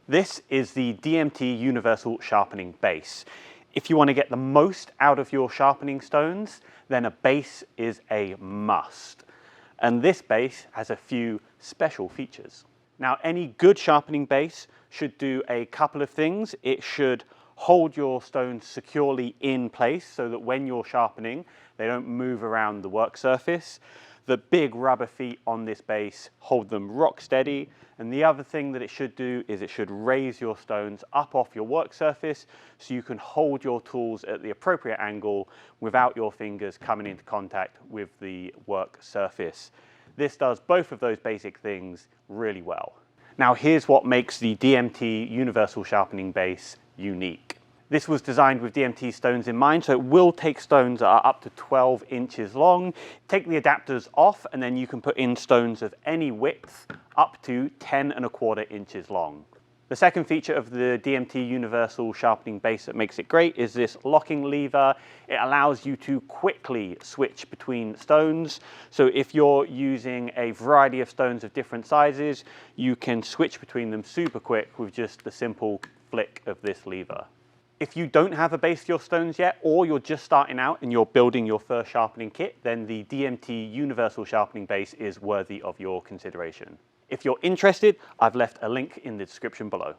This is the DMT Universal Sharpening Base. If you want to get the most out of your sharpening stones, then a base is a must. And this base has a few special features. Now, any good sharpening base should do a couple of things. It should hold your stones securely in place so that when you're sharpening, they don't move around the work surface. The big rubber feet on this base hold them rock steady. And the other thing that it should do is it should raise your stones up off your work surface so you can hold your tools at the appropriate angle without your fingers coming into contact with the work surface. This does both of those basic things really well. Now here's what makes the DMT Universal Sharpening Base unique. This was designed with DMT stones in mind, so it will take stones that are up to 12 inches long. Take the adapters off and then you can put in stones of any width up to 10¼ inches long. The second feature of the DMT Universal Sharpening Base that makes it great is this locking lever. It allows you to quickly switch between stones. So if you're using a variety of stones of different sizes, you can switch between them super quick with just the simple flick of this lever. If you don't have a base for your stones yet, or you're just starting out and you're building your first sharpening kit, then the DMT Universal Sharpening Base is worthy of your consideration. If you're interested, I've left a link in the description below.